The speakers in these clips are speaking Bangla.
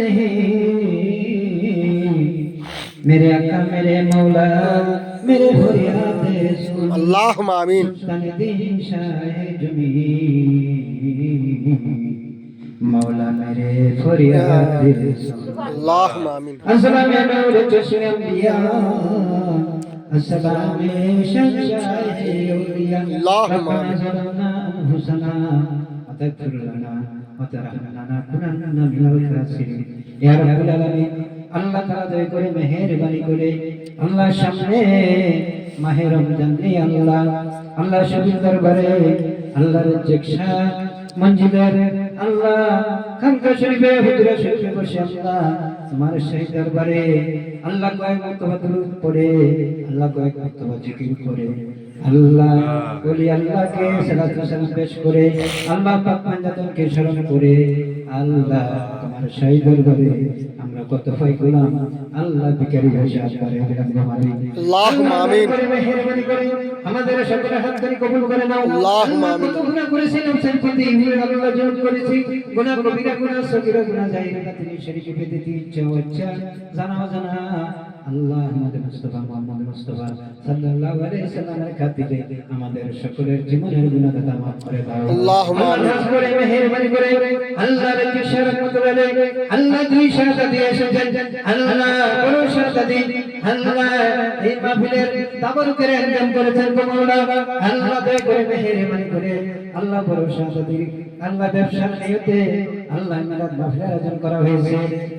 नहीं मेरे आका मेरे मौला मेरे फरियाद सुन अल्लाहुम्मा आमीन सुल्तान दीन शाह जमी मौला मेरे फरियाद सुन अल्लाहुम्मा आमीन अस्सलाम या नूर चश्मे अंबिया अस्सलाम शंशाह औलिया अल्लाहुम्मा रब्बना आमीन ज़लमना अनफुसना वतग़फिर लना वतरहमना कुनन्ना मिनल खासिरिन या रब्बुल आलामीन আল্লাহ তাআলা দয়া করে মেহেরবানি করে আল্লাহ সামনে মাহে রমজান নেই আল্লাহ আল্লাহ শফির দরবারে আল্লাহর জিকশা মঞ্জিলের আল্লাহ খানকা শরীফে হুজরা শরীফে বসে আল্লাহ তোমার সেই দরবারে আল্লাহ কয়েক মর্তবা দুরূদ পড়ে আল্লাহ কয়েক মর্তবা জিকির করে আল্লাহ বলি আল্লাহকে সালাত ও সালাম পেশ করে আল্লাহ পাক পাঞ্জাতনকে স্মরণ করে আল্লাহ তোমার সেই দরবারে আমরা কত ভয় করলাম আল্লাহ ভিখারি হয়ে আসবারে বিরাম মালিক আল্লাহুম্মা আমিন মেহেরবানি করে আমাদের সকলের হাত ধরে কবুল করে নাও আল্লাহুম্মা আমিন কত গুনাহ করেছি নফসের প্রতি আল্লাহ জোর করেছি গুনাহ কবিরা গুনাহ সগীরা গুনাহ জাহিরা তিনি শরীকে বেদিতে ইচ্ছা ইচ্ছা জানা জানা আল্লাহ আমাদের মুস্তাফা মুহাম্মদ মুস্তাফা সাল্লাল্লাহু আলাইহি সাল্লামের খাতিরে আমাদের সকলের জীবনের গুনাহ দাতা maaf করে দাও আল্লাহুম্মা আমিন করে মেহেরবানি করে আল্লাহর কিশোর মতলে আল্লাহ দুই শাহাদাত দিয়ে এসেছেন আল্লাহ বড় শাহাদাত দিন আল্লাহ এই মাহফিলের তাবারুকের আঞ্জাম করেছেন মাওলা আল্লাহ দয়া করে মেহেরবানি করে আল্লাহ বড় শাহাদাত দিন আল্লাহ ব্যবসার নিয়তে আল্লাহ মিলাদ মাহফিল আয়োজন করা হয়েছে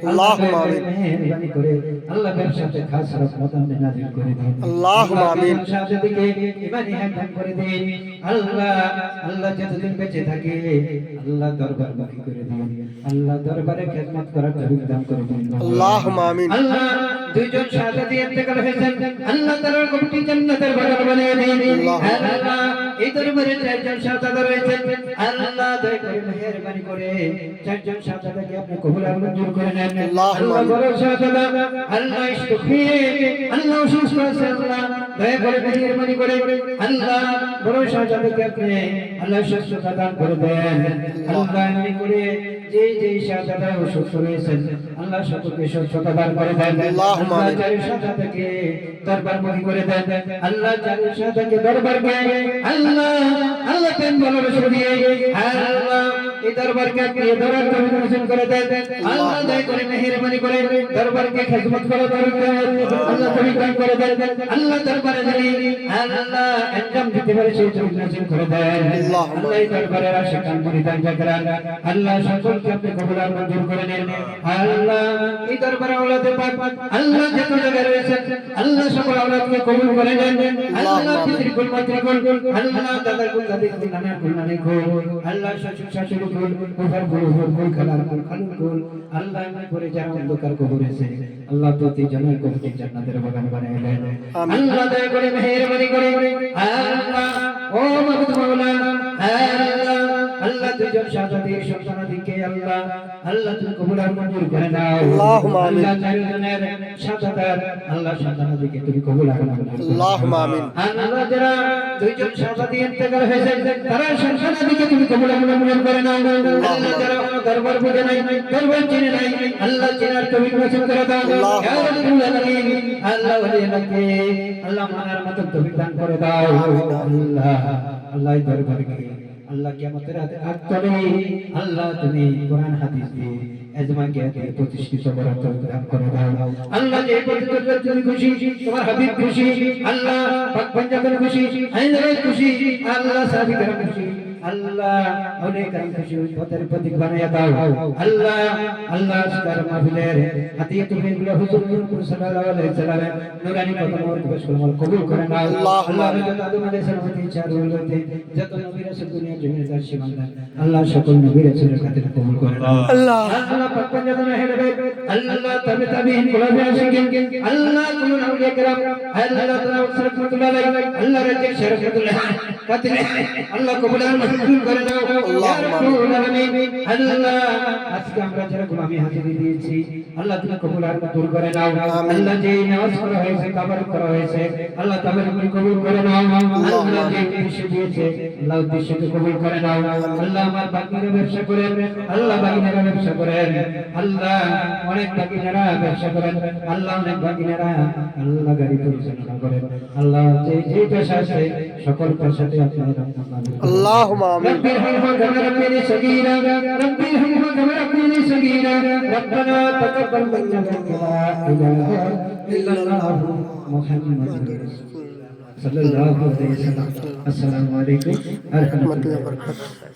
আল্লাহুম্মা আমিন মেহেরবানি করে আল্লাহ ব্যবসাতে খাস রহমত নাযিল করে দিন আল্লাহুম্মা আমিন শাহাদাতকে ঈমানি হায়াত করে দিন আল্লাহ আল্লাহ যতদিন বেঁচে থাকে আল্লাহ দরবার বাকি করে দিন আল্লাহ দরবারে খিদমত করার তৌফিক দান করে দিন আল্লাহুম্মা আমিন আল্লাহ দুইজন শাহাদাতি ইন্তেকাল হয়েছেন আল্লাহ তাআলার কবুল জান্নাতের বাগান বানিয়ে দিন আল্লাহ এই দরবারে চারজন শাহাদাত রয়েছেন আল্লাহ দয়া করে মেহেরবানি করে চারজন শাহাদাতকে আপনি কবুল আর মঞ্জুর করে নেন আল্লাহ বড় শাহাদাত আল্লাহ ইশফি আল্লাহ সুস্থ আছে আল্লাহ দয়া করে মেহেরবানি করে আল্লাহ বড় শাহাদাতকে আপনি আল্লাহ সুস্থতা দান করে দেন আল্লাহ এমনি করে যে যে শাহাদাত অসুস্থ রয়েছেন আল্লাহ সকলকে সুস্থতা দান করে দেন আল্লাহ যার শাহাদাতকে দরবারমুখী করে দেন আল্লাহ যার শাহাদাতকে দরবারকে আল্লাহ আল্লাহ পেন ভালোবাসা দিয়ে আল্লাহ এই দরবারকে আপনি দরবার কবুল করে দেন আল্লাহ দয়া করে মেহেরবানি করে দরবারকে খিদমত করার তৌফিক আল্লাহ তৌফিক দান করে দেন আল্লাহ দরবারে যিনি আল্লাহ ইনকাম দিতে পারে সেই তৌফিক নসিব করে দেন আল্লাহ এই দরবারে আশিকান মুরিদান জাকরান আল্লাহ সকলকে আপনি কবুল আর মঞ্জুর করে নেন আল্লাহ এই দরবারে আওলাদে পাক আল্লাহ যত জায়গায় রয়েছেন আল্লাহ সকল আওলাদকে কবুল করে নেন আল্লাহ পিতৃকুল মাতৃকুল আল্লাহ দাদার কুল দাদির কুল নানার কুল নানির কুল আল্লাহ শ্বশুর শাশুড়ি কুল উভর কুল উভর কুল খালার কুল খালুর কুল আল্লাহ এমনি করে যারা অন্ধকার কবর আছে আল্লাহ প্রতি জনের কবরকে জান্নাতের বাগান বানিয়ে দেন আল্লাহ দয়া করে মেহেরবানি করে আল্লাহ ও মাবুদ মাওলা আল্লাহ আল্লাহ দুইজন শাহাদাতের সন্তানাদিকে আল্লাহ আল্লাহ তুমি কবুল আর মঞ্জুর করে নাও আল্লাহুম্মা আমিন আল্লাহ চারজনের শাহাদাত আল্লাহ সন্তানাদিকে তুমি কবুল আর মঞ্জুর করে নাও আল্লাহুম্মা আমিন আল্লাহ যারা দুইজন শাহাদাত ইন্তেকাল হয়েছে তারা সন্তানাদিকে তুমি কবুল আর মঞ্জুর করে নাও আল্লাহ যারা দরবার বুঝে নাই দরবার চিনে নাই আল্লাহ চিনার তৌফিক নসিব করে দাও ইয়া রাব্বুল আলামিন আল্লাহ ওলিয়াকে আল্লাহ মানার মত তৌফিক দান করে দাও আল্লাহ আল্লাহ দরবারকে আল্লাহ কিয়ামতের আগতলে আল্লাহ তুমি কোরআন হাদিস দিয়ে এজমা জ্ঞাতে প্রতিষ্ঠিত করার তৌফিক দান করে দাও আল্লাহ যে প্রতিষ্ঠিত তুমি খুশি তোমার হাবিব খুশি আল্লাহ পাক পাঞ্জাবের খুশি আইনের খুশি আল্লাহ সাহাবীদের খুশি আল্লাহ অনেক খুশি পথের প্রতীক বানিয়ে দাও আল্লাহ আল্লাহ আজকের মাহফিলের হাদিয়াতুল বিল্লাহ হুজুর সাল্লাল্লাহু আলাইহি সাল্লাম নুরানি কদম আর কবুল কবুল করে নাও আল্লাহ যত আদম আলাইহিস সালামের চার হতে যত নবী রাসূল দুনিয়ার জমিনে তার সীমানা আল্লাহ সকল নবী রাসূলের খাতিরে কবুল করে নাও আল্লাহ আল্লাহ পাক পাঞ্জাবে হেলবে আল্লাহ তবে তাবিঈন গোলামে আশিকিন আল্লাহ কুল আউলিয়া کرام আল্লাহ তাআলা রাহমাতুল্লাহ আলাইহি আল্লাহ রাজ্যের শরফতুল্লাহ বাতিল আল্লাহ কবুল আর মঞ্জুর করে দাও ইয়া রাব্বুল আলামিন আল্লাহ আজকে আমরা যারা গোলামি হাজিরি দিয়েছি আল্লাহ তুমি কবুল আর মঞ্জুর করে নাও আল্লাহ যে নামাজ করা হয়েছে তাবারক করা হয়েছে আল্লাহ তাবারক কবুল করে নাও আল্লাহ যে উদ্দেশ্য দিয়েছে আল্লাহ উদ্দেশ্যকে কবুল করে নাও আল্লাহ আমার বাকিরা ব্যবসা করেন আল্লাহ বাকিরা ব্যবসা করেন আল্লাহ অনেক বাকিরা ব্যবসা করেন আল্লাহ অনেক বাকিরা আল্লাহ গাড়ি পরিচালনা করেন আল্লাহ যে পেশা আছে সকল পেশাতে আপনার اللهم آمين رب ارحمهما كما ربياني صغيرا رب ارحمهما كما ربياني صغيرا ربنا تقبل منا إنك لا إله إلا الله محمد صلى الله عليه وسلم السلام عليكم ورحمة الله وبركاته